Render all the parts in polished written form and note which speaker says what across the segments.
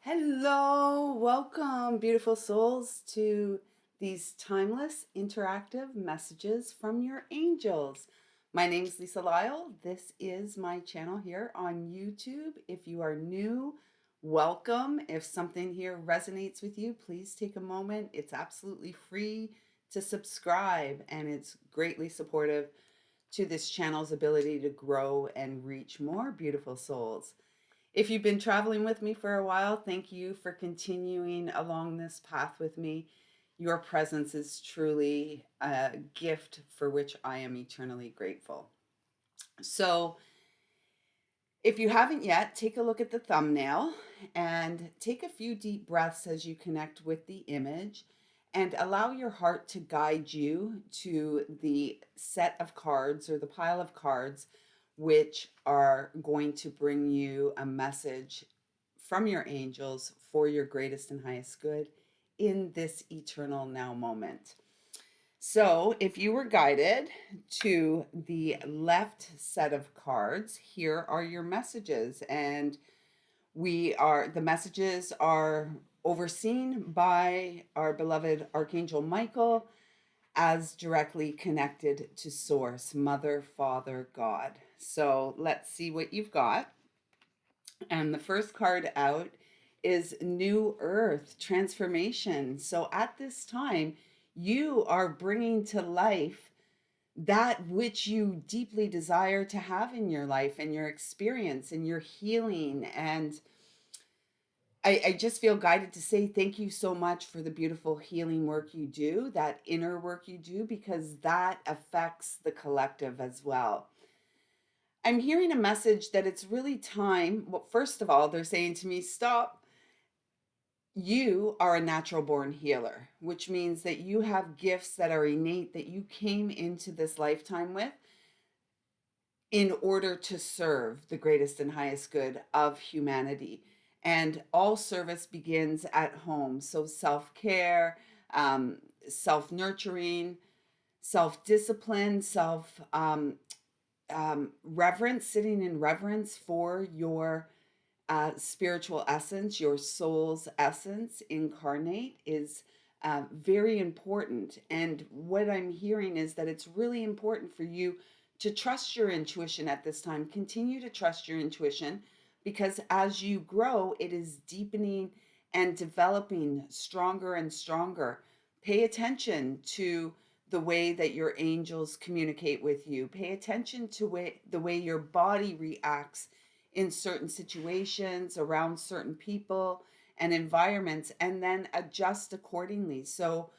Speaker 1: Hello, welcome, beautiful souls, to these timeless interactive messages from your angels. My name's Lisa Lyle. This is my channel here on YouTube. If you are new, welcome. If something here resonates with you, please take a moment. It's absolutely free to subscribe, and it's greatly supportive to this channel's ability to grow and reach more beautiful souls. If you've been traveling with me for a while, thank you for continuing along this path with me. Your presence is truly a gift for which I am eternally grateful. So, if you haven't yet, take a look at the thumbnail and take a few deep breaths as you connect with the image and allow your heart to guide you to the set of cards or the pile of cards which are going to bring you a message from your angels for your greatest and highest good in this eternal now moment. So, if you were guided to the left set of cards, here are your messages. And the messages are overseen by our beloved Archangel Michael as directly connected to Source, Mother, Father, God. So, let's see what you've got. And the first card out is New Earth, transformation. So at this time, you are bringing to life that which you deeply desire to have in your life and your experience and your healing. And I just feel guided to say thank you so much for the beautiful healing work you do, that inner work you do, because that affects the collective as well. I'm hearing a message that it's really time. Well, first of all, they're saying to me, stop. You are a natural born healer, which means that you have gifts that are innate that you came into this lifetime with in order to serve the greatest and highest good of humanity. And all service begins at home. So self care, self nurturing, self discipline, self reverence, sitting in reverence for your spiritual essence, your soul's essence incarnate is very important. And what I'm hearing is that it's really important for you to trust your intuition at this time. Continue to trust your intuition because as you grow, it is deepening and developing stronger and stronger. Pay attention to the way that your angels communicate with you. Pay attention to the way your body reacts in certain situations, around certain people and environments, and then adjust accordingly. So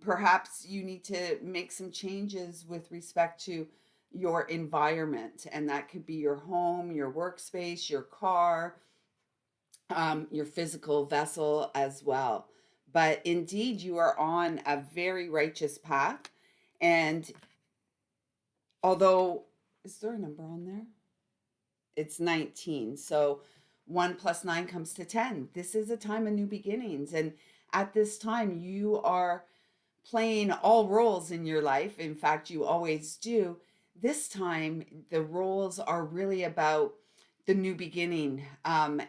Speaker 1: perhaps you need to make some changes with respect to your environment, and that could be your home, your workspace, your car, your physical vessel as well. But indeed, you are on a very righteous path. And although, is there a number on there? It's 19. So 1 plus 9 comes to 10. This is a time of new beginnings. And at this time, you are playing all roles in your life. In fact, you always do. This time, the roles are really about the new beginning, and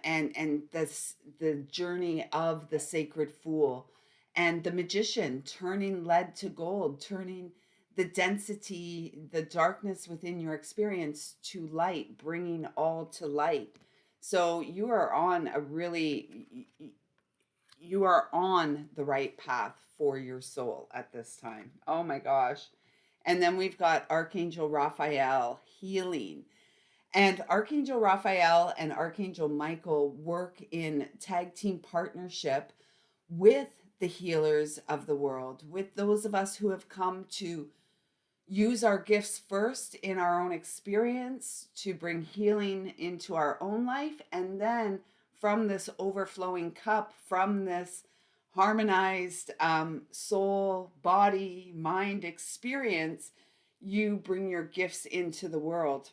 Speaker 1: the journey of the sacred fool and the magician, turning lead to gold, turning the density, the darkness within your experience to light, bringing all to light. So you are on the right path for your soul at this time. Oh my gosh. And then we've got Archangel Raphael, healing. And Archangel Raphael and Archangel Michael work in tag team partnership with the healers of the world, with those of us who have come to use our gifts first in our own experience to bring healing into our own life. And then from this overflowing cup, from this harmonized soul, body, mind experience, you bring your gifts into the world.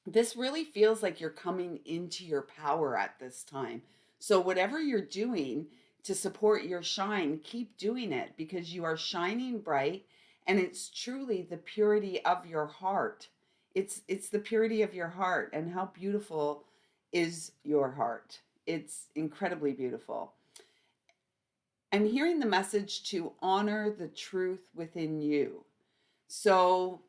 Speaker 1: This really feels like you're coming into your power at this time. So, whatever you're doing to support your shine, keep doing it because you are shining bright and it's truly the purity of your heart. It's the purity of your heart, and how beautiful is your heart? it's incredibly beautiful. I'm hearing the message to honor the truth within you. So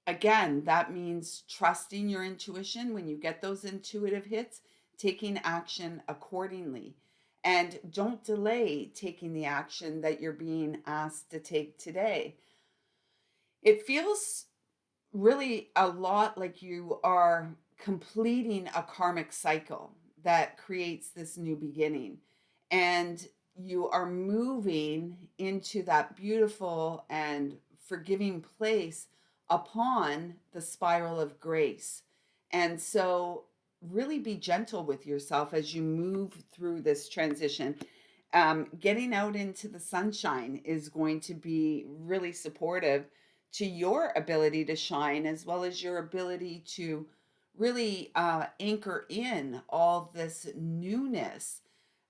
Speaker 1: again, that means trusting your intuition when you get those intuitive hits, taking action accordingly. And don't delay taking the action that you're being asked to take today. It feels really a lot like you are completing a karmic cycle that creates this new beginning. And you are moving into that beautiful and forgiving place upon the spiral of grace. And so, really be gentle with yourself as you move through this transition. Getting out into the sunshine is going to be really supportive to your ability to shine, as well as your ability to really anchor in all this newness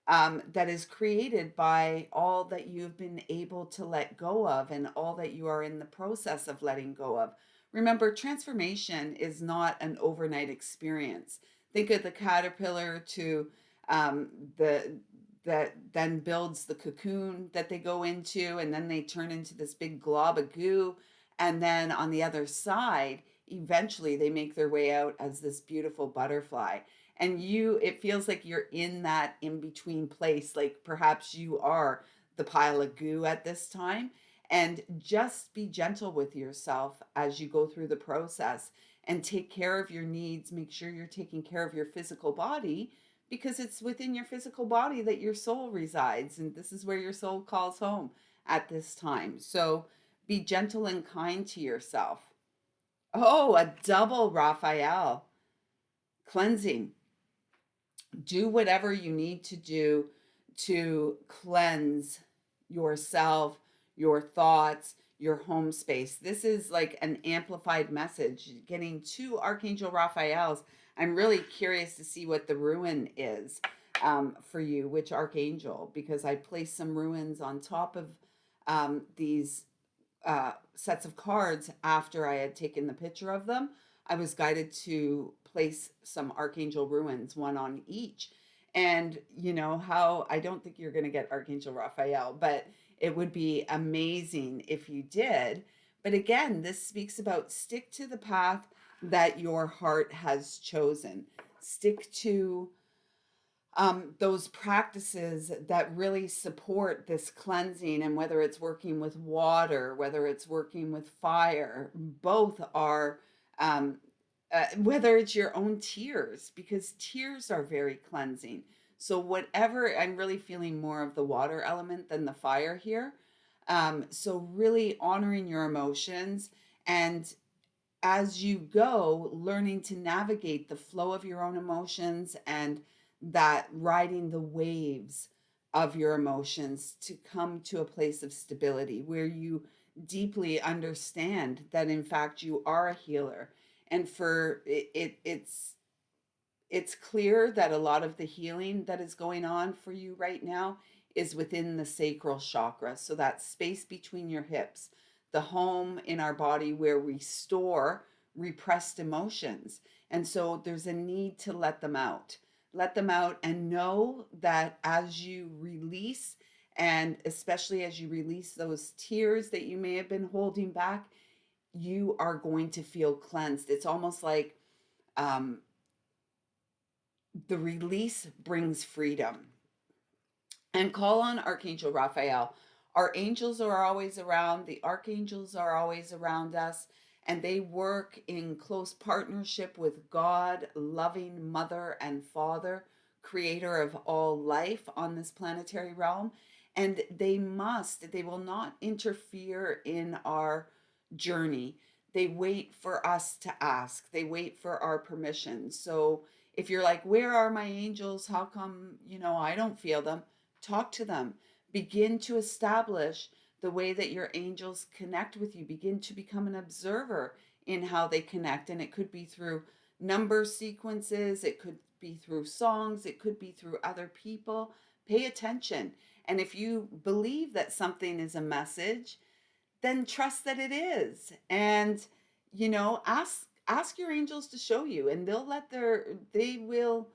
Speaker 1: that is created by all that you've been able to let go of and all that you are in the process of letting go of. Remember, transformation is not an overnight experience. Think of the caterpillar to um, the that then builds the cocoon that they go into, and then they turn into this big glob of goo. And then on the other side, eventually they make their way out as this beautiful butterfly. And it feels like you're in that in between place, like perhaps you are the pile of goo at this time. And just be gentle with yourself as you go through the process and take care of your needs. Make sure you're taking care of your physical body, because it's within your physical body that your soul resides. And this is where your soul calls home at this time. So be gentle and kind to yourself. Oh, a double Raphael cleansing. Do whatever you need to do to cleanse yourself, your thoughts, your home space. This is like an amplified message. Getting two Archangel Raphaels. I'm really curious to see what the rune is for you, which Archangel, because I placed some runes on top of these sets of cards after I had taken the picture of them. I was guided to place some Archangel runes, one on each. And you know how I don't think you're going to get Archangel Raphael, but it would be amazing if you did. But again, this speaks about stick to the path that your heart has chosen. Stick to those practices that really support this cleansing, and whether it's working with water, whether it's working with fire, both are, whether it's your own tears, because tears are very cleansing. So, whatever, I'm really feeling more of the water element than the fire here. So, really honoring your emotions, and as you go, learning to navigate the flow of your own emotions, and that riding the waves of your emotions to come to a place of stability where you deeply understand that in fact you are a healer. And for it's clear that a lot of the healing that is going on for you right now is within the sacral chakra. So that space between your hips, the home in our body where we store repressed emotions. And so there's a need to let them out. Let them out, and know that as you release, and especially as you release those tears that you may have been holding back, you are going to feel cleansed. It's almost like um, the release brings freedom. And call on Archangel Raphael. Our angels are always around, the archangels are always around us, and they work in close partnership with God, loving Mother and Father, creator of all life on this planetary realm. And they will not interfere in our journey. They wait for us to ask, they wait for our permission. So if you're like, where are my angels? How come, I don't feel them? Talk to them. Begin to establish the way that your angels connect with you. Begin to become an observer in how they connect. And it could be through number sequences, it could be through songs, it could be through other people. Pay attention. And if you believe that something is a message, then trust that it is. And, ask your angels to show you, and they will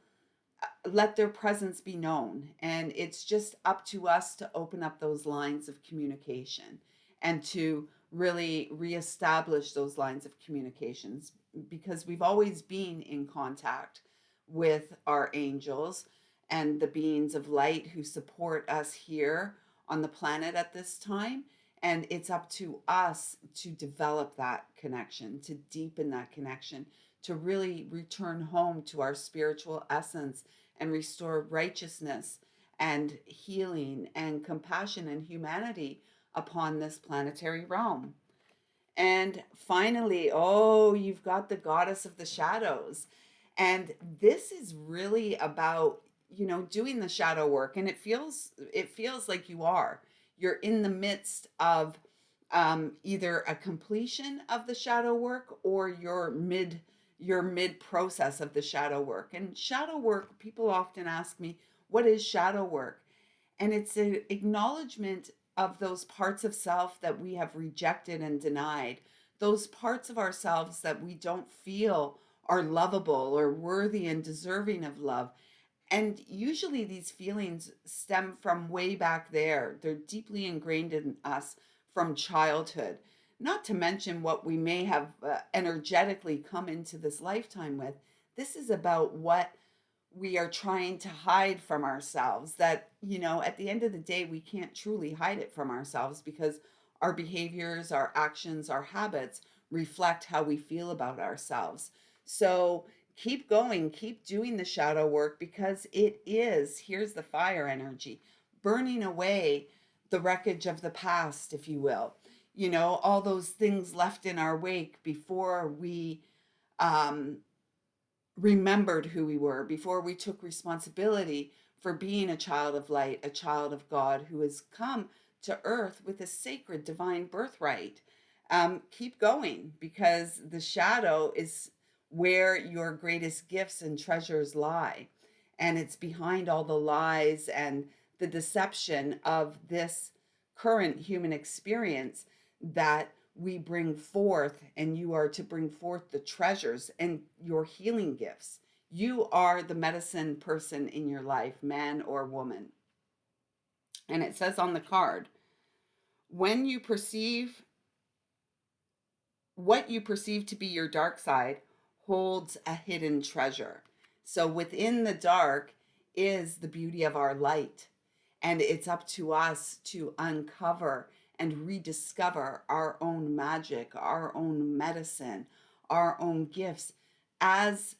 Speaker 1: let their presence be known. And it's just up to us to open up those lines of communication and to really reestablish those lines of communications, because we've always been in contact with our angels and the beings of light who support us here on the planet at this time. And it's up to us to develop that connection, to deepen that connection, to really return home to our spiritual essence and restore righteousness and healing and compassion and humanity upon this planetary realm. And finally, oh, you've got the goddess of the shadows. And this is really about, doing the shadow work. And it feels like you're in the midst of either a completion of the shadow work, or your mid process of the shadow work. And shadow work, people often ask me, what is shadow work? And it's an acknowledgement of those parts of self that we have rejected and denied, those parts of ourselves that we don't feel are lovable or worthy and deserving of love. And usually these feelings stem from way back there. They're deeply ingrained in us from childhood. Not to mention what we may have energetically come into this lifetime with. This is about what we are trying to hide from ourselves, that, at the end of the day, we can't truly hide it from ourselves, because our behaviors, our actions, our habits reflect how we feel about ourselves. So keep going, keep doing the shadow work, because it is, here's the fire energy, burning away the wreckage of the past, if you will. All those things left in our wake before we um, remembered who we were, before we took responsibility for being a child of light, a child of God who has come to earth with a sacred divine birthright. Keep going, because the shadow is where your greatest gifts and treasures lie. And it's behind all the lies and the deception of this current human experience that we bring forth. And you are to bring forth the treasures and your healing gifts. You are the medicine person in your life, man or woman. And it says on the card, when you perceive what you perceive to be your dark side holds a hidden treasure. So within the dark is the beauty of our light. And it's up to us to uncover and rediscover our own magic, our own medicine, our own gifts as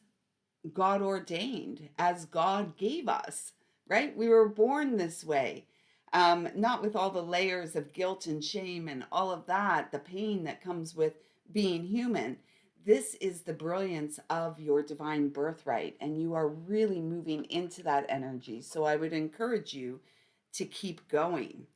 Speaker 1: God ordained, as God gave us, right? We were born this way. Not with all the layers of guilt and shame and all of that, the pain that comes with being human. This is the brilliance of your divine birthright, and you are really moving into that energy. So I would encourage you to keep going.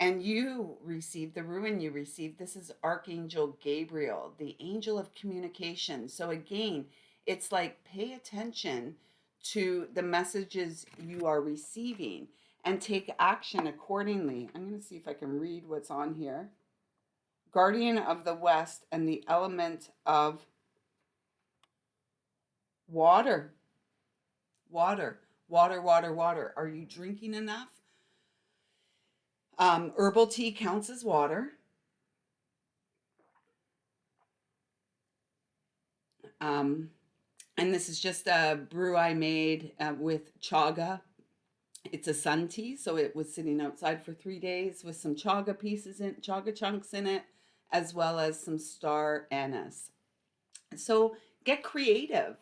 Speaker 1: And you receive the ruin you received. This is Archangel Gabriel, the angel of communication. So again, it's like, pay attention to the messages you are receiving and take action accordingly. I'm going to see if I can read what's on here. Guardian of the West and the element of water. Water, water, water, water. Are you drinking enough? Herbal tea counts as water. Um, and this is just a brew I made with chaga. It's a sun tea, so it was sitting outside for 3 days with some chaga chunks in it, as well as some star anise. So get creative.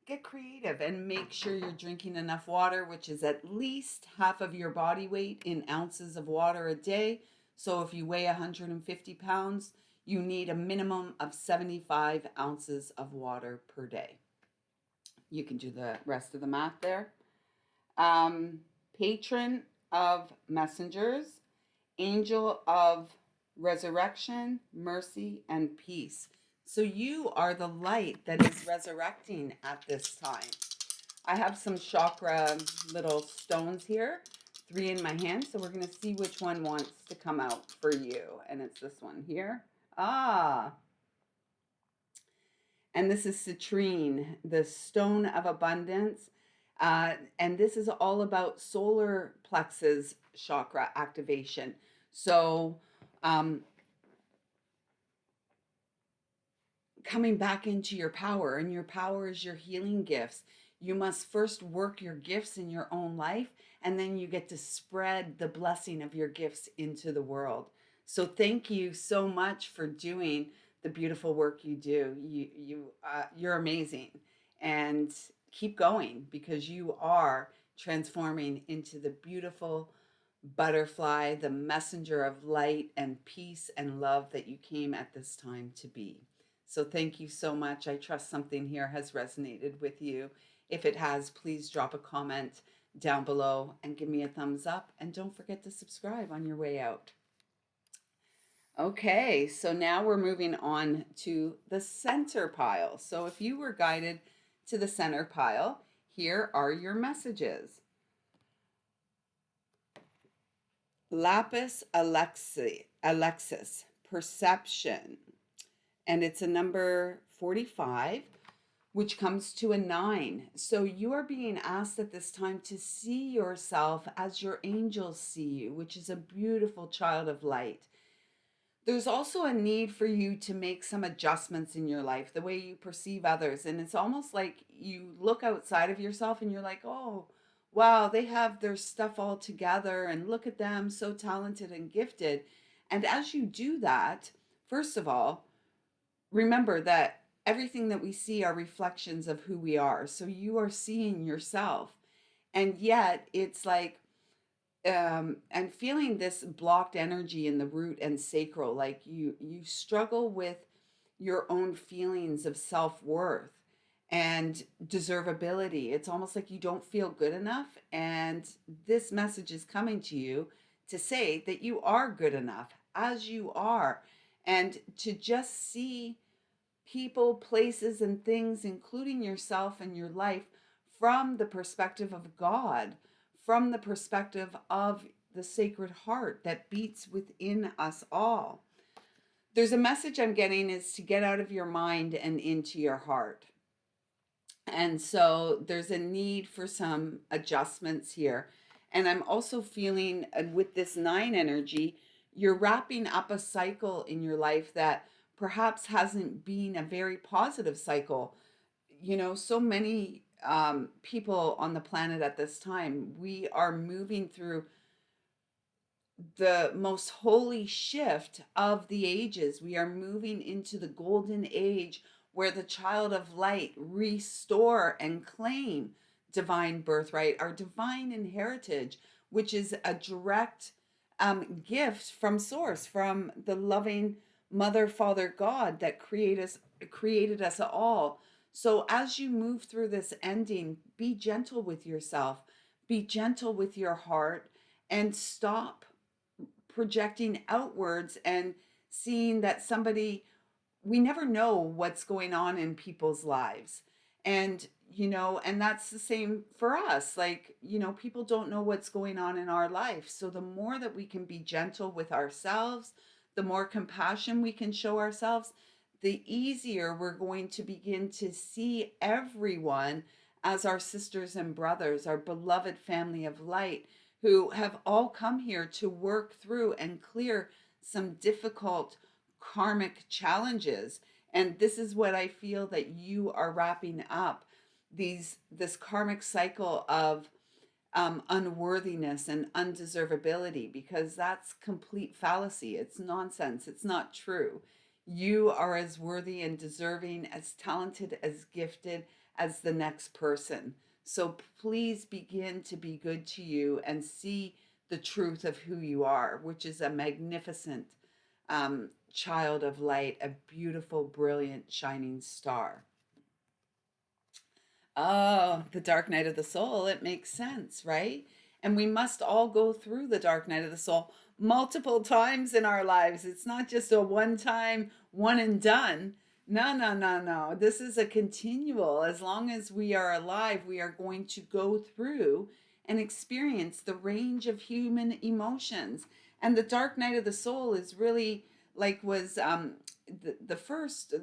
Speaker 1: Get creative and make sure you're drinking enough water, which is at least half of your body weight in ounces of water a day. So if you weigh 150 pounds, you need a minimum of 75 ounces of water per day. You can do the rest of the math there. Patron of messengers, angel of resurrection, mercy, and peace. So you are the light that is resurrecting at this time. I have some chakra little stones here, 3 in my hand. So we're going to see which one wants to come out for you. And it's this one here. And this is citrine, the stone of abundance. And this is all about solar plexus chakra activation. So, um, coming back into your power, and your power is your healing gifts. You must first work your gifts in your own life, and then you get to spread the blessing of your gifts into the world. So thank you so much for doing the beautiful work you do. You're amazing, and keep going, because you are transforming into the beautiful butterfly, the messenger of light and peace and love that you came at this time to be. So thank you so much. I trust something here has resonated with you. If it has, please drop a comment down below and give me a thumbs up. And don't forget to subscribe on your way out. Okay, so now we're moving on to the center pile. So if you were guided to the center pile, here are your messages. Lapis Alexis, perception. And it's a number 45, which comes to a 9. So you are being asked at this time to see yourself as your angels see you, which is a beautiful child of light. There's also a need for you to make some adjustments in your life, the way you perceive others. And it's almost like you look outside of yourself and you're like, oh, wow, they have their stuff all together, and look at them, so talented and gifted. And as you do that, first of all, remember that everything that we see are reflections of who we are. So you are seeing yourself. And yet it's like, and feeling this blocked energy in the root and sacral, like you struggle with your own feelings of self-worth and deservability. It's almost like you don't feel good enough, and this message is coming to you to say that you are good enough as you are, and to just see people, places, and things, including yourself and your life, from the perspective of God, from the perspective of the Sacred Heart that beats within us all. There's a message I'm getting, is to get out of your mind and into your heart. And so there's a need for some adjustments here. And I'm also feeling, with this 9 energy, you're wrapping up a cycle in your life that perhaps hasn't been a very positive cycle. So many people on the planet at this time, we are moving through the most holy shift of the ages. We are moving into the golden age, where the child of light restore and claim divine birthright, our divine inheritance, which is a direct gift from source, from the loving mother, father, God that created us all. So as you move through this ending, be gentle with yourself, be gentle with your heart, and stop projecting outwards and seeing that somebody, we never know what's going on in people's lives. And that's the same for us. Like, people don't know what's going on in our life. So the more that we can be gentle with ourselves, the more compassion we can show ourselves, the easier we're going to begin to see everyone as our sisters and brothers, our beloved family of light, who have all come here to work through and clear some difficult karmic challenges. And this is what I feel that you are wrapping up, this karmic cycle of unworthiness and undeservability, because that's complete fallacy. It's nonsense. It's not true. You are as worthy and deserving, as talented, as gifted as the next person. So please begin to be good to you and see the truth of who you are, which is a magnificent child of light, a beautiful, brilliant, shining star. Oh, the dark night of the soul. It makes sense, right? And we must all go through the dark night of the soul multiple times in our lives. It's not just a one time, one and done. No, no, no, no. This is a continual. As long as we are alive, we are going to go through and experience the range of human emotions. And the dark night of the soul is really like was the first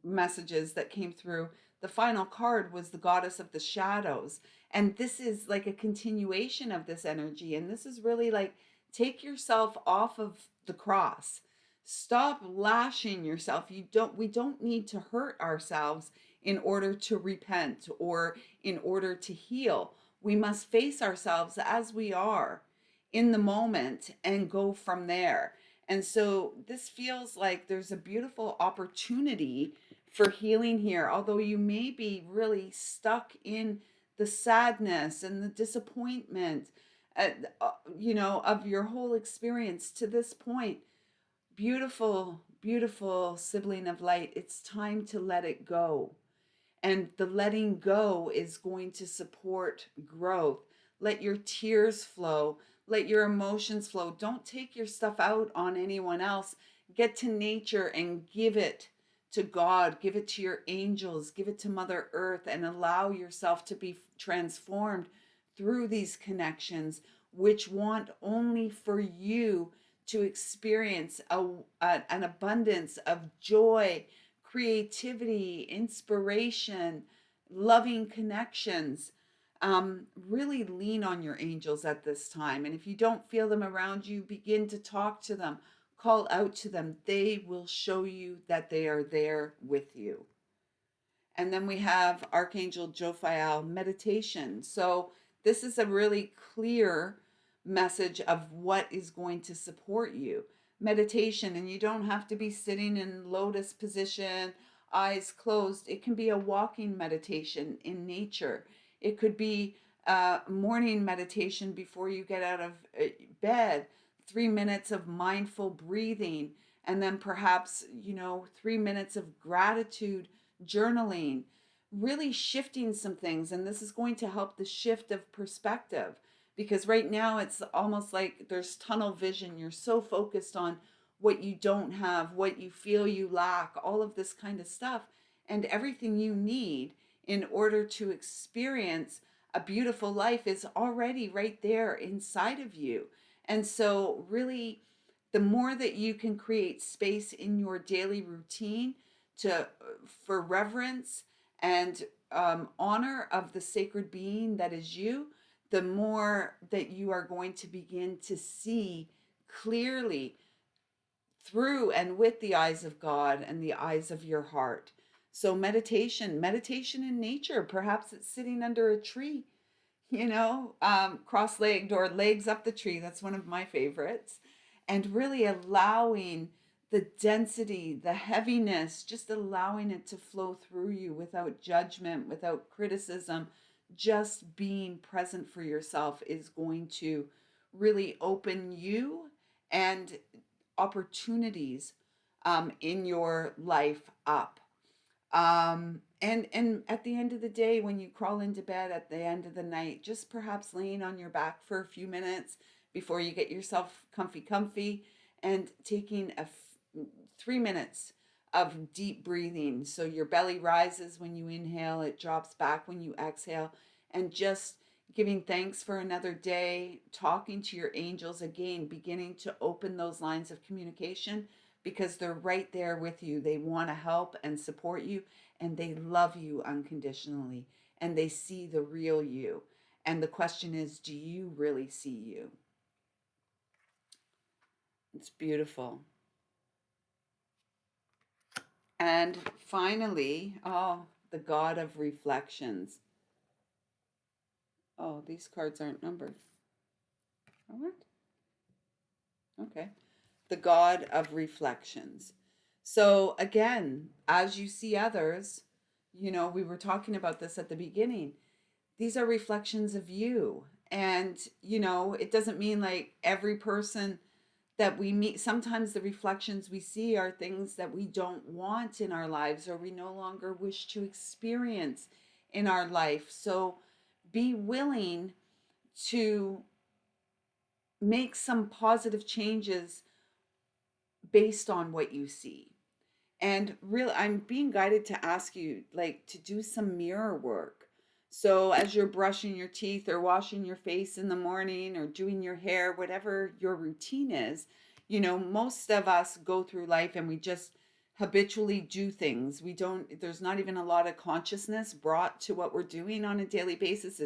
Speaker 1: messages that came through, the final card was the goddess of the shadows. And this is like a continuation of this energy. And this is really like, take yourself off of the cross. Stop lashing yourself. We don't need to hurt ourselves in order to repent or in order to heal. We must face ourselves as we are in the moment and go from there. And so this feels like there's a beautiful opportunity for healing here, although you may be really stuck in the sadness and the disappointment, uh, of your whole experience to this point. Beautiful, beautiful sibling of light. It's time to let it go. And the letting go is going to support growth. Let your tears flow. Let your emotions flow. Don't take your stuff out on anyone else. Get to nature and give it to God. Give it to your angels. Give it to Mother Earth and allow yourself to be transformed through these connections, which want only for you to experience an abundance of joy, creativity, inspiration, loving connections. Really lean on your angels at this time. And if you don't feel them around you, begin to talk to them, call out to them. They will show you that they are there with you. And then we have Archangel Jophiel meditation. So this is a really clear message of what is going to support you. Meditation, and you don't have to be sitting in lotus position, eyes closed. It can be a walking meditation in nature. It could be morning meditation before you get out of bed, 3 minutes of mindful breathing, and then perhaps, 3 minutes of gratitude journaling, really shifting some things. And this is going to help the shift of perspective, because right now it's almost like there's tunnel vision. You're so focused on what you don't have, what you feel you lack, all of this kind of stuff, and everything you need in order to experience a beautiful life is already right there inside of you. And so really, the more that you can create space in your daily routine to for reverence and honor of the sacred being that is you, the more that you are going to begin to see clearly through and with the eyes of God and the eyes of your heart. So meditation in nature, perhaps it's sitting under a tree, cross-legged or legs up the tree. That's one of my favorites. And really allowing the density, the heaviness, just allowing it to flow through you without judgment, without criticism. Just being present for yourself is going to really open you and opportunities in your life up. And at the end of the day, when you crawl into bed at the end of the night, just perhaps laying on your back for a few minutes before you get yourself comfy, and taking 3 minutes of deep breathing. So your belly rises when you inhale, it drops back when you exhale, and just giving thanks for another day, talking to your angels again, beginning to open those lines of communication, because they're right there with you. They want to help and support you, and they love you unconditionally, and they see the real you. And the question is, do you really see you? It's beautiful. And finally, the God of reflections. Oh, these cards aren't numbered. Oh, what? Okay. The God of reflections. So again, as you see others, we were talking about this at the beginning. These are reflections of you. And, it doesn't mean like every person that we meet, sometimes the reflections we see are things that we don't want in our lives or we no longer wish to experience in our life. So be willing to make some positive changes based on what you see. And really, I'm being guided to ask you like to do some mirror work. So as you're brushing your teeth or washing your face in the morning or doing your hair, whatever your routine is, most of us go through life and we just habitually do things. There's not even a lot of consciousness brought to what we're doing on a daily basis.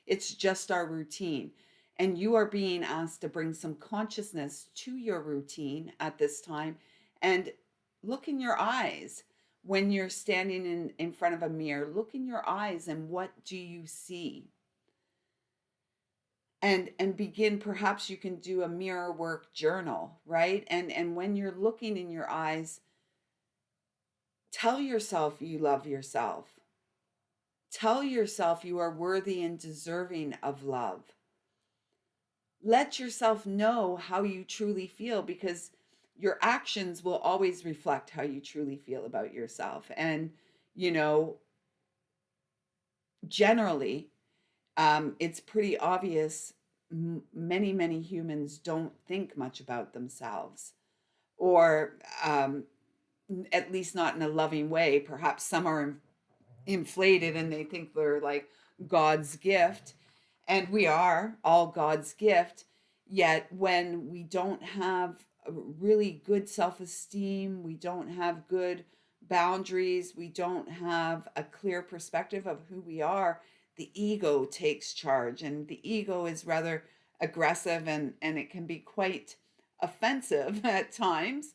Speaker 1: It's just our routine. And you are being asked to bring some consciousness to your routine at this time, and look in your eyes when you're standing in front of a mirror. Look in your eyes, and what do you see? And begin, perhaps you can do a mirror work journal, right? And when you're looking in your eyes, tell yourself you love yourself. Tell yourself you are worthy and deserving of love. Let yourself know how you truly feel, because your actions will always reflect how you truly feel about yourself. And, you know, generally, it's pretty obvious many humans don't think much about themselves, or at least not in a loving way. Perhaps some are inflated and they think they're like God's gift, and we are all God's gift. Yet when we don't have a really good self-esteem, we don't have good boundaries, we don't have a clear perspective of who we are, the ego takes charge, and the ego is rather aggressive, and it can be quite offensive at times,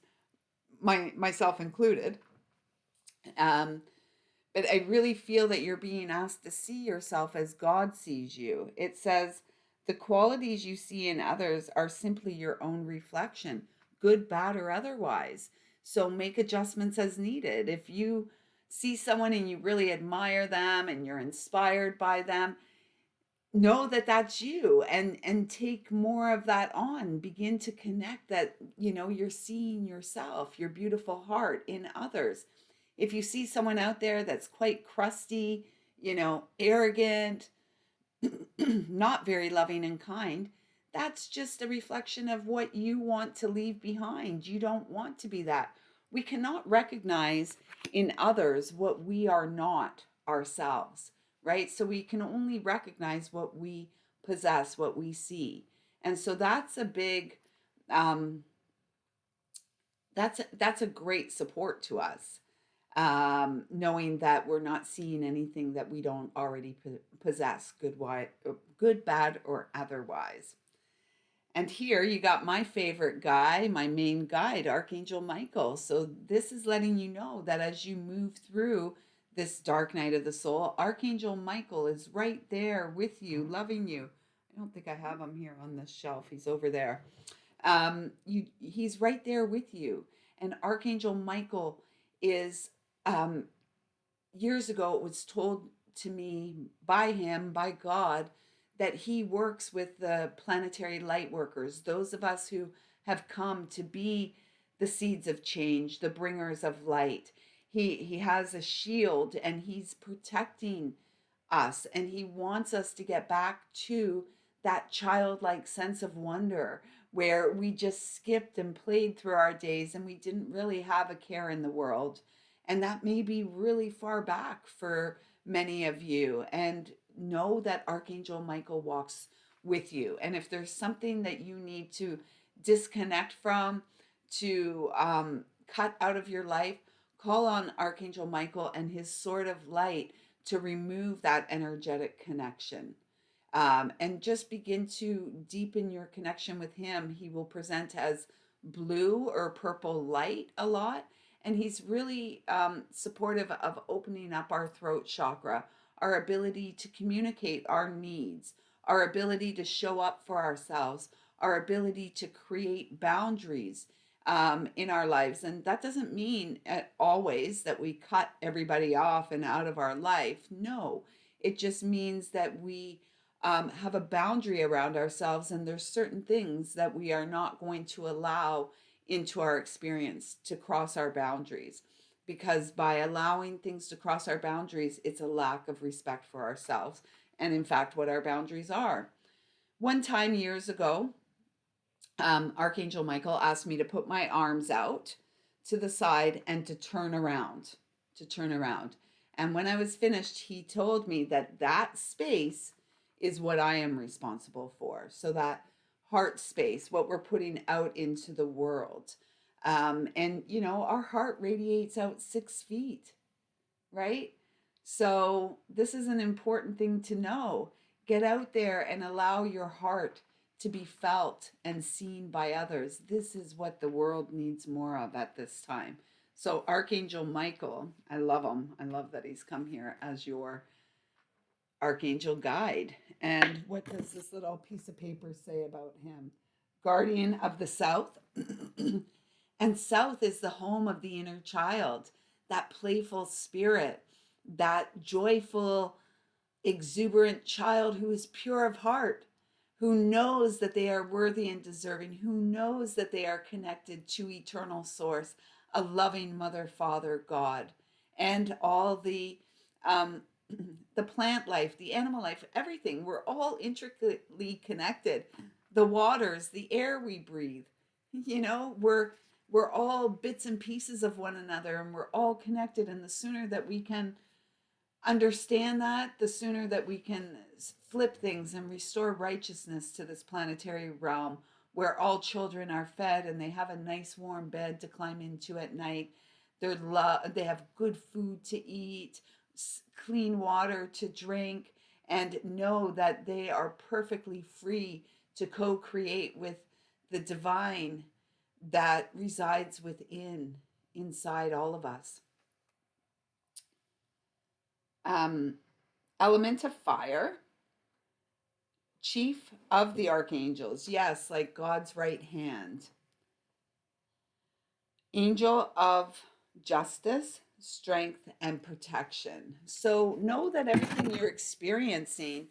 Speaker 1: myself included. um, but I really feel that you're being asked to see yourself as God sees you. It says, the qualities you see in others are simply your own reflection, good, bad, or otherwise. So make adjustments as needed. If you see someone and you really admire them and you're inspired by them, know that that's you, and take more of that on. Begin to connect that, you're seeing yourself, your beautiful heart in others. If you see someone out there that's quite crusty, arrogant, not very loving and kind, that's just a reflection of what you want to leave behind. You don't want to be that. We cannot recognize in others what we are not ourselves, right? So we can only recognize what we possess, what we see. And so that's a big um that's a great support to us, knowing that we're not seeing anything that we don't already possess, good, bad, or otherwise. And here you got my favorite guy, my main guide, Archangel Michael. So this is letting you know that as you move through this dark night of the soul, Archangel Michael is right there with you, loving you. I don't think I have him here on this shelf. He's over there. He's right there with you. And Archangel Michael is, um, years ago, it was told to me by him, by God, that he works with the planetary light workers, those of us who have come to be the seeds of change, the bringers of light. He has a shield, and he's protecting us, and he wants us to get back to that childlike sense of wonder where we just skipped and played through our days and we didn't really have a care in the world. And that may be really far back for many of you. And know that Archangel Michael walks with you. And if there's something that you need to disconnect from, to cut out of your life, call on Archangel Michael and his sword of light to remove that energetic connection. And just begin to deepen your connection with him. He will present as blue or purple light a lot. And he's really supportive of opening up our throat chakra, our ability to communicate our needs, our ability to show up for ourselves, our ability to create boundaries in our lives. And that doesn't mean always that we cut everybody off and out of our life. No, it just means that we have a boundary around ourselves, and there's certain things that we are not going to allow into our experience to cross our boundaries, because by allowing things to cross our boundaries, it's a lack of respect for ourselves, and in fact what our boundaries are. One time years ago, Archangel Michael asked me to put my arms out to the side and to turn around. And when I was finished, he told me that that space is what I am responsible for. So that heart space, what we're putting out into the world. And, our heart radiates out 6 feet, right? So, this is an important thing to know. Get out there and allow your heart to be felt and seen by others. This is what the world needs more of at this time. So, Archangel Michael, I love him. I love that he's come here as your Archangel guide. And what does this little piece of paper say about him? Guardian of the South. And South is the home of the inner child, that playful spirit, that joyful, exuberant child who is pure of heart, who knows that they are worthy and deserving, who knows that they are connected to eternal source, a loving mother, father, God, and all um, the plant life, the animal life, everything. We're all intricately connected. The waters, the air we breathe, we're all bits and pieces of one another, and we're all connected. And the sooner that we can understand that, the sooner that we can flip things and restore righteousness to this planetary realm where all children are fed and they have a nice warm bed to climb into at night. They have good food to eat, clean water to drink, and know that they are perfectly free to co-create with the divine that resides inside all of us. Um, Element of fire, chief of the archangels. Yes, like God's right hand. Angel of justice, strength, and protection. So know that everything you're experiencing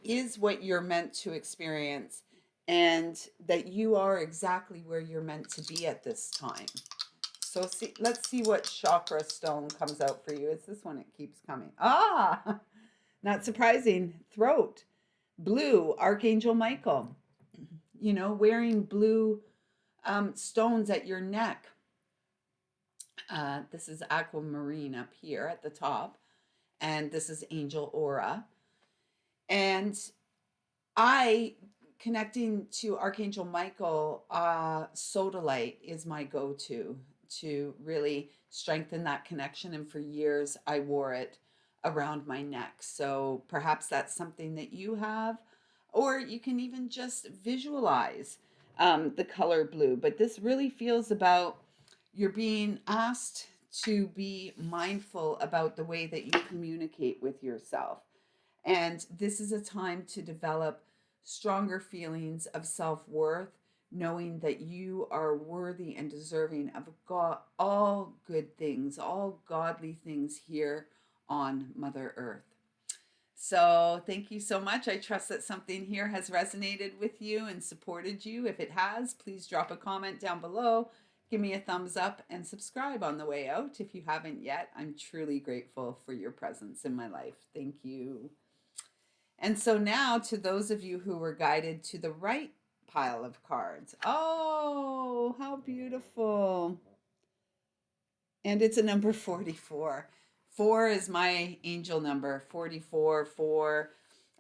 Speaker 1: is what you're meant to experience, and that you are exactly where you're meant to be at this time. So let's see what chakra stone comes out for you. It's this one, it keeps coming. Not surprising. Throat. Blue, Archangel Michael. Wearing blue stones at your neck. This is aquamarine up here at the top. And this is angel aura. And I, connecting to Archangel Michael, sodalite is my go-to to really strengthen that connection. And for years, I wore it around my neck. So perhaps that's something that you have, or you can even just visualize the color blue. But this really feels about you're being asked to be mindful about the way that you communicate with yourself. And this is a time to develop stronger feelings of self worth, knowing that you are worthy and deserving of God, all good things, all godly things here on Mother Earth. So, thank you so much. I trust that something here has resonated with you and supported you. If it has, please drop a comment down below. Give me a thumbs up and subscribe on the way out if you haven't yet. I'm truly grateful for your presence in my life. Thank you. And so now, to those of you who were guided to the right pile of cards. Oh, how beautiful. And it's a number 44. 4 is my angel number. 44, 4,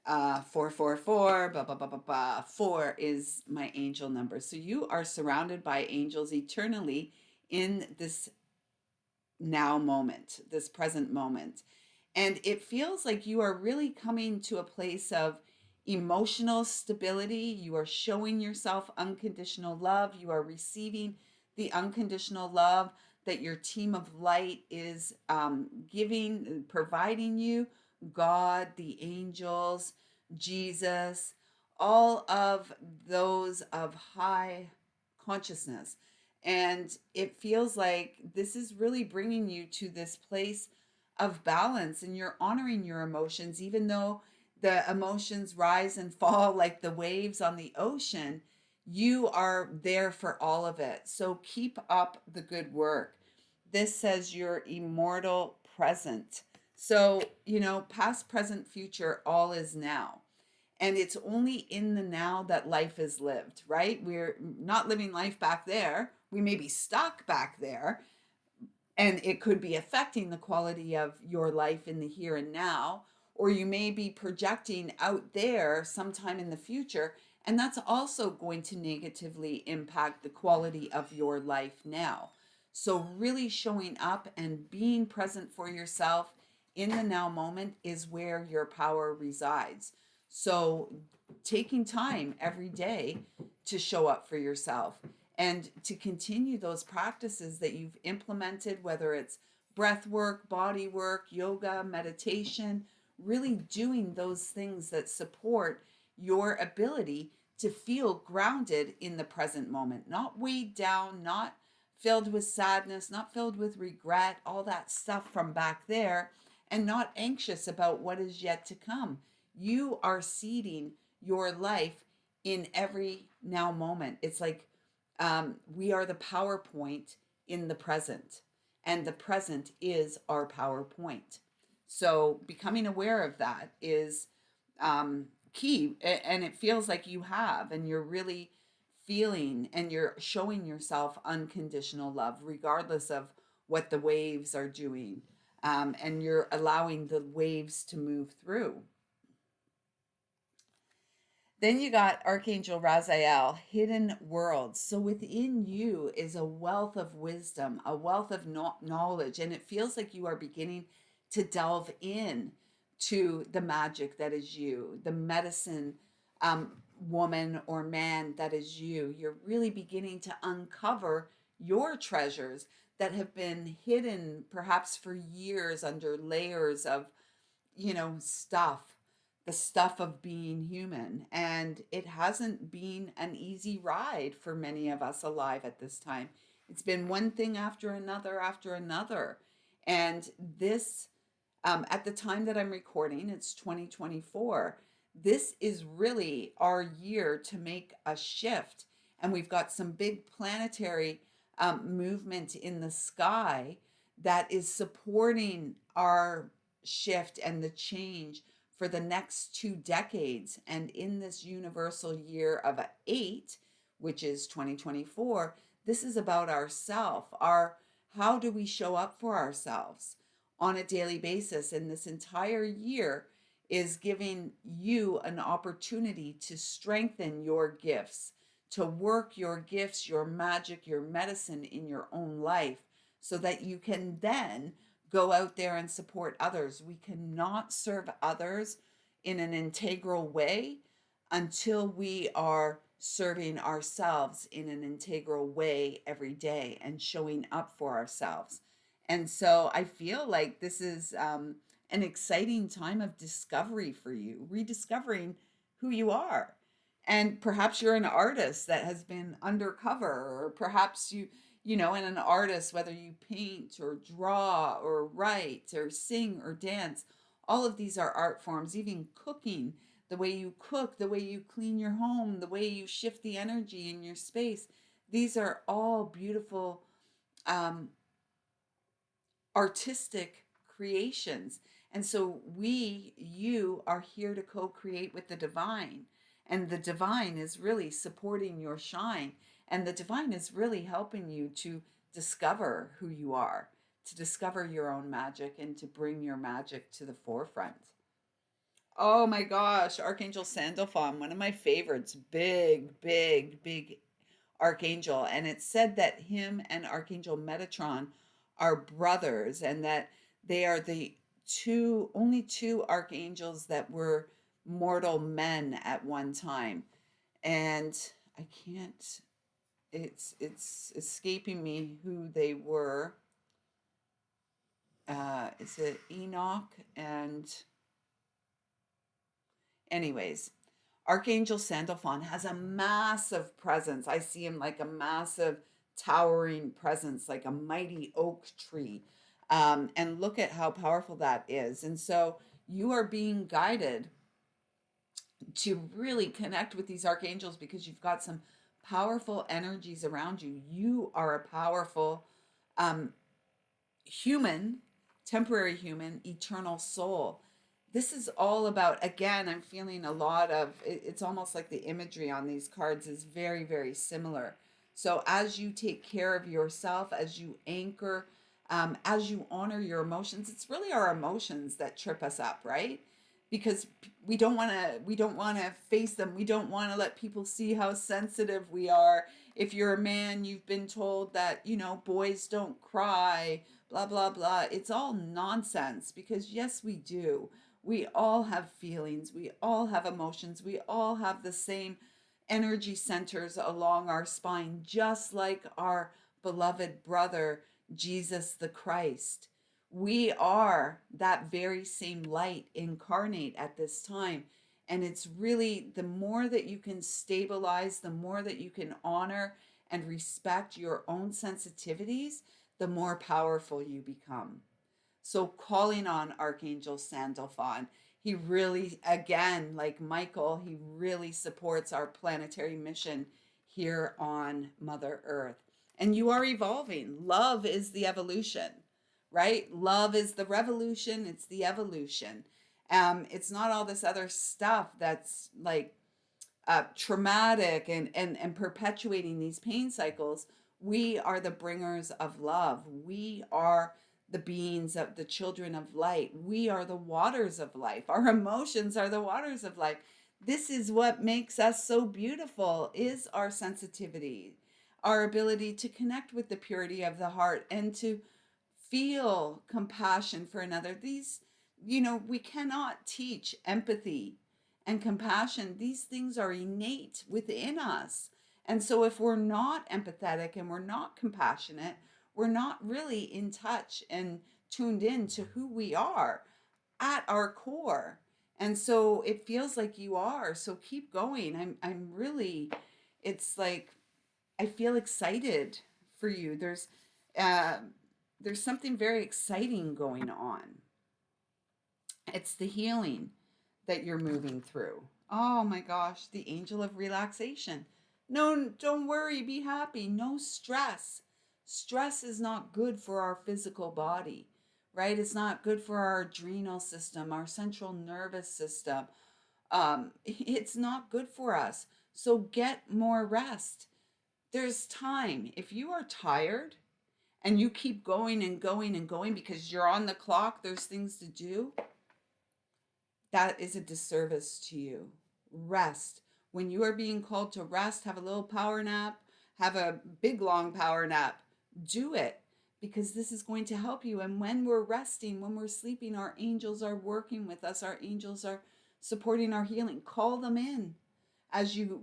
Speaker 1: 444, blah, blah, blah, blah, blah. 4 is my angel number. So you are surrounded by angels eternally in this now moment, this present moment. And it feels like you are really coming to a place of emotional stability. You are showing yourself unconditional love. You are receiving the unconditional love that your team of light is giving, providing you. God, the angels, Jesus, all of those of high consciousness. And it feels like this is really bringing you to this place of balance, and you're honoring your emotions, even though the emotions rise and fall like the waves on the ocean. You are there for all of it. So keep up the good work. This says you're immortal present. So, past, present, future, all is now. And it's only in the now that life is lived, right? We're not living life back there. We may be stuck back there, and it could be affecting the quality of your life in the here and now, or you may be projecting out there sometime in the future, And that's also going to negatively impact the quality of your life now. So, really showing up and being present for yourself in the now moment is where your power resides. So, taking time every day to show up for yourself and to continue those practices that you've implemented, whether it's breath work, body work, yoga, meditation, really doing those things that support your ability to feel grounded in the present moment, not weighed down, not filled with sadness, not filled with regret, all that stuff from back there, and not anxious about what is yet to come. You are seeding your life in every now moment. It's like we are the PowerPoint in the present, and the present is our PowerPoint. So becoming aware of that is key, and it feels like you have, and you're really feeling and you're showing yourself unconditional love, regardless of what the waves are doing, and you're allowing the waves to move through. Then you got Archangel Raziel, hidden worlds. So within you is a wealth of wisdom, a wealth of knowledge, and it feels like you are beginning to delve in to the magic that is you, the medicine woman or man that is you. You're really beginning to uncover your treasures that have been hidden perhaps for years under layers of, stuff, the stuff of being human. And it hasn't been an easy ride for many of us alive at this time. It's been one thing after another after another. And this, at the time that I'm recording, it's 2024. This is really our year to make a shift. And we've got some big planetary movement in the sky that is supporting our shift and the change for the next 2 decades. And in this universal year of 8, which is 2024, this is about ourself, our how do we show up for ourselves on a daily basis. And this entire year is giving you an opportunity to strengthen your gifts, to work your gifts, your magic, your medicine in your own life, so that you can then go out there and support others. We cannot serve others in an integral way until we are serving ourselves in an integral way every day and showing up for ourselves. And so I feel like this is an exciting time of discovery for you, rediscovering who you are. And perhaps you're an artist that has been undercover, or perhaps and an artist, whether you paint or draw or write or sing or dance, all of these are art forms, even cooking, the way you cook, the way you clean your home, the way you shift the energy in your space. These are all beautiful um, artistic creations. And so you are here to co-create with the divine. And the divine is really supporting your shine. And the divine is really helping you to discover who you are, to discover your own magic, and to bring your magic to the forefront. Oh my gosh, Archangel Sandalphon, one of my favorites, big, big, big archangel. And it's said that him and Archangel Metatron are brothers, and that they are the only two archangels that were mortal men at one time. And I can't, it's escaping me who they were. Is it Enoch? And anyways, Archangel Sandalphon has a massive presence. I see him like a massive towering presence, like a mighty oak tree. And look at how powerful that is. And so you are being guided to really connect with these archangels because you've got some powerful energies around you. You are a powerful human, temporary human, eternal soul. This is all about, again, I'm feeling a lot of, it's almost like the imagery on these cards is very, very similar. So as you take care of yourself, as you anchor, as you honor your emotions, it's really our emotions that trip us up, right? because we don't want to face them. We don't want to let people see how sensitive we are. If you're a man, you've been told that, boys don't cry, blah blah blah. It's all nonsense, because yes, we do. We all have feelings, we all have emotions, we all have the same energy centers along our spine, just like our beloved brother Jesus the Christ. We are that very same light incarnate at this time. And it's really, the more that you can stabilize, the more that you can honor and respect your own sensitivities, the more powerful you become. So, calling on Archangel Sandalphon, he really, again, like Michael, he really supports our planetary mission here on Mother Earth. And you are evolving. Love is the evolution, right? Love is the revolution, it's the evolution. It's not all this other stuff that's like traumatic and perpetuating these pain cycles. We are the bringers of love. We are the beings of the children of light. We are the waters of life. Our emotions are the waters of life. This is what makes us so beautiful, is our sensitivity, our ability to connect with the purity of the heart and to feel compassion for another. We cannot teach empathy and compassion. These things are innate within us. And so if we're not empathetic and we're not compassionate, we're not really in touch and tuned in to who we are at our core. And so it feels like you are. So keep going. I'm really, it's like, I feel excited for you. Uh, there's something very exciting going on. It's the healing that you're moving through. Oh my gosh, the angel of relaxation. No, don't worry, be happy. No stress. Stress is not good for our physical body, right? It's not good for our adrenal system, our central nervous system. It's not good for us. So get more rest. There's time. If you are tired and you keep going and going and going because you're on the clock, there's things to do, that is a disservice to you. Rest. When you are being called to rest, have a little power nap, have a big long power nap. Do it, because this is going to help you. And when we're resting, when we're sleeping, our angels are working with us. Our angels are supporting our healing. Call them in as you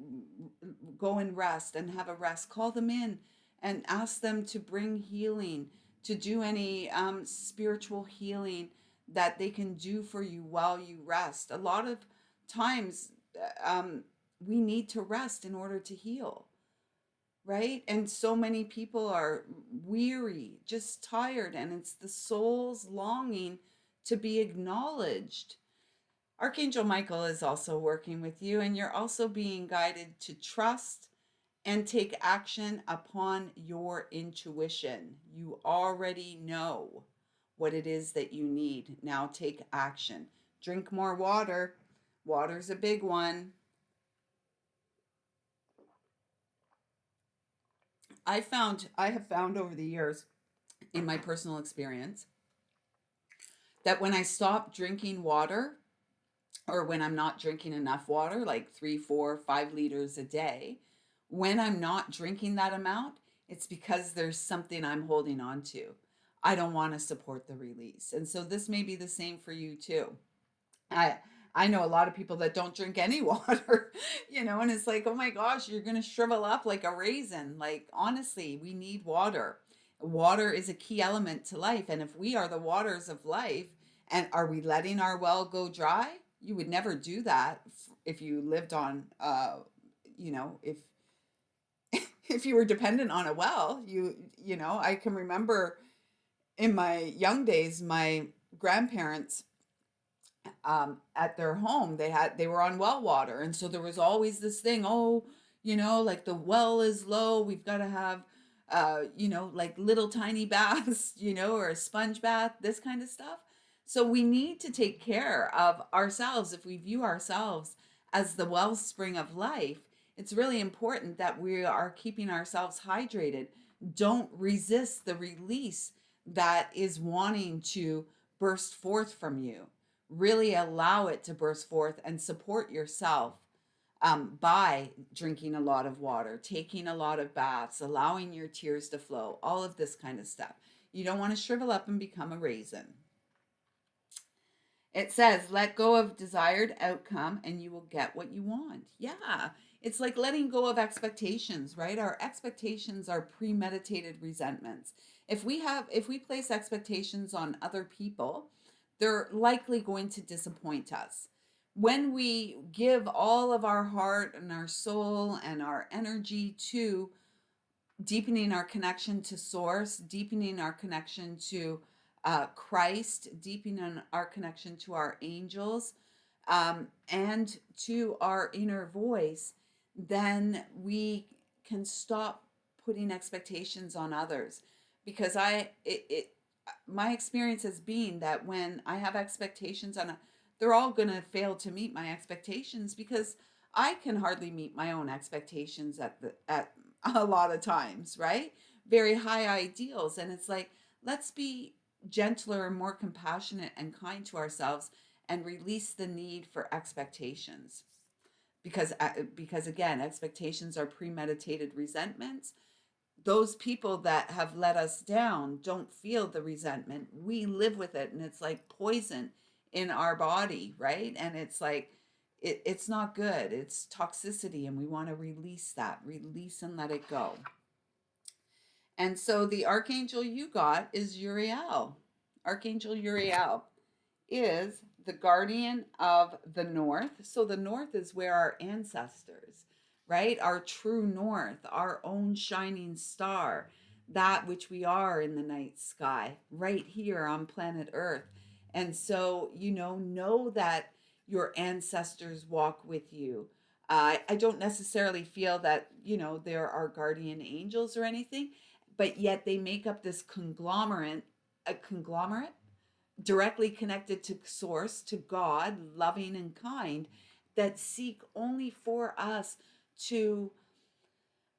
Speaker 1: go and rest and have a rest. Call them in and ask them to bring healing, to do any spiritual healing that they can do for you while you rest. A lot of times we need to rest in order to heal, right? And so many people are weary, just tired, and it's the soul's longing to be acknowledged. Archangel Michael is also working with you, and you're also being guided to trust and take action upon your intuition. You already know what it is that you need. Now take action. Drink more water. Water's a big one. I have found over the years, in my personal experience, that when I stop drinking water, or when I'm not drinking enough water, like 3, 4, 5 liters a day, when I'm not drinking that amount, it's because there's something I'm holding on to. I don't want to support the release. And so this may be the same for you too. I I know a lot of people that don't drink any water, and it's like, oh my gosh, you're gonna shrivel up like a raisin. Like, honestly, we need water. Water is a key element to life. And if we are the waters of life, and are we letting our well go dry? You would never do that if you lived on if if you were dependent on a well. I can remember in my young days, my grandparents, at their home, they were on well water, and so there was always this thing. Oh, like the well is low. We've got to have, like little tiny baths, or a sponge bath, this kind of stuff. So we need to take care of ourselves. If we view ourselves as the wellspring of life, it's really important that we are keeping ourselves hydrated. Don't resist the release that is wanting to burst forth from you. really allow it to burst forth and support yourself by drinking a lot of water, taking a lot of baths, allowing your tears to flow, all of this kind of stuff. You don't want to shrivel up and become a raisin. It says, let go of desired outcome and you will get what you want. Yeah. It's like letting go of expectations, right? Our expectations are premeditated resentments. If we place expectations on other people, they're likely going to disappoint us. When we give all of our heart and our soul and our energy to deepening our connection to source, deepening our connection to Christ, deepening our connection to our angels, and to our inner voice, then we can stop putting expectations on others. Because my experience has been that when I have expectations on they're all going to fail to meet my expectations because I can hardly meet my own expectations at a lot of times, right? Very high ideals. And it's like, let's be gentler and more compassionate and kind to ourselves and release the need for expectations. Because again, expectations are premeditated resentments. Those people that have let us down don't feel the resentment. We live with it, and it's like poison in our body, right? And it's like it's not good. It's toxicity, and we want to release that, release and let it go. And so the archangel you got is Uriel. Archangel Uriel is the guardian of the north. So the north is where our ancestors, right? Our true north, our own shining star, that which we are in the night sky, right here on planet Earth. And so, know that your ancestors walk with you. I don't necessarily feel that, there are guardian angels or anything, but yet they make up this conglomerate directly connected to source, to God, loving and kind, that seek only for us to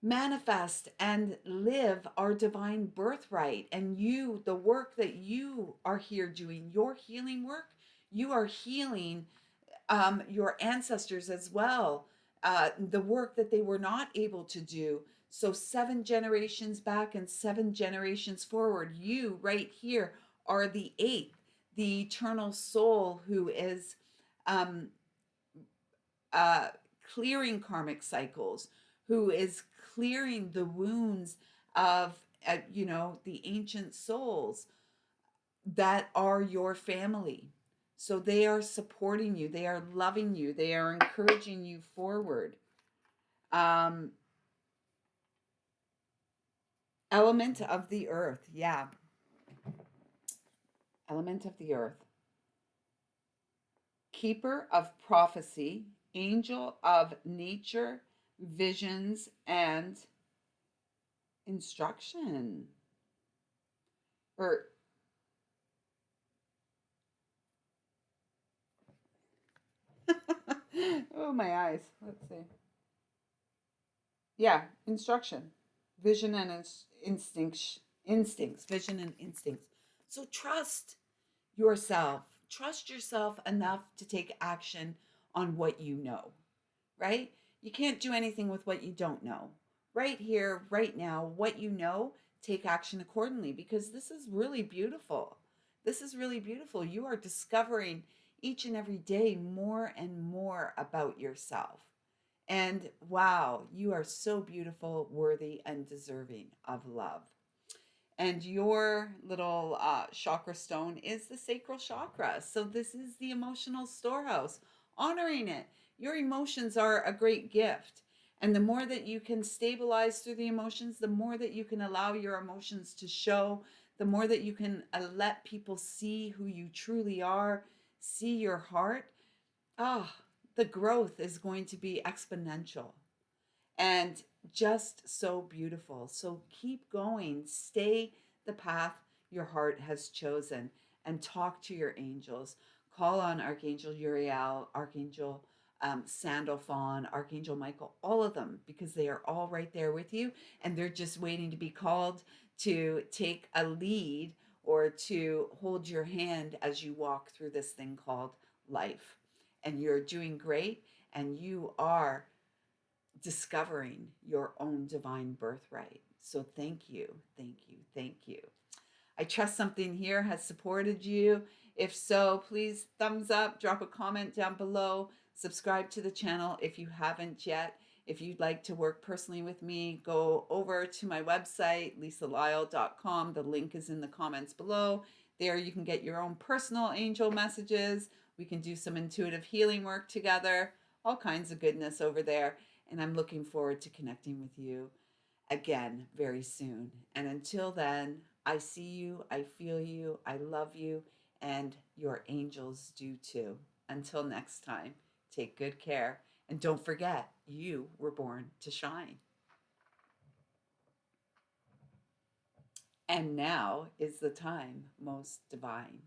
Speaker 1: manifest and live our divine birthright. And the work that you are here doing, your healing work, you are healing your ancestors as well, the work that they were not able to do. So 7 generations back and 7 generations forward, you right here are the eighth, the eternal soul who is um, uh, clearing karmic cycles, who is clearing the wounds of, the ancient souls that are your family. So they are supporting you, they are loving you, they are encouraging you forward. Um, Element of the earth, yeah. Element of the earth. Keeper of prophecy, angel of nature, visions, and instruction. Or, oh, my eyes. Let's see. Yeah, instruction, vision, and instincts, vision and instincts. So yourself. Trust yourself enough to take action on what you know, right? You can't do anything with what you don't know. Right here, right now, what you know, take action accordingly because this is really beautiful. This is really beautiful. You are discovering each and every day more and more about yourself. And wow, you are so beautiful, worthy, and deserving of love. And your little chakra stone is the sacral chakra. So, this is the emotional storehouse, honoring it. Your emotions are a great gift. And the more that you can stabilize through the emotions, the more that you can allow your emotions to show, the more that you can let people see who you truly are, see your heart. Ah, the growth is going to be exponential and just so beautiful. So keep going, stay the path your heart has chosen, and talk to your angels. Call on Archangel Uriel, Archangel Sandalphon, Archangel Michael, all of them, because they are all right there with you, and they're just waiting to be called to take a lead or to hold your hand as you walk through this thing called life. And you're doing great, and you are discovering your own divine birthright. So thank you, thank you, thank you. I trust something here has supported you. If so, please thumbs up, drop a comment down below, subscribe to the channel if you haven't yet. If you'd like to work personally with me, go over to my website, lisalyle.com. The link is in the comments below. There you can get your own personal angel messages. We can do some intuitive healing work together, all kinds of goodness over there. And I'm looking forward to connecting with you again very soon. And until then, I see you, I feel you, I love you, and your angels do too. Until next time, take good care. And don't forget, you were born to shine. And now is the time most divine.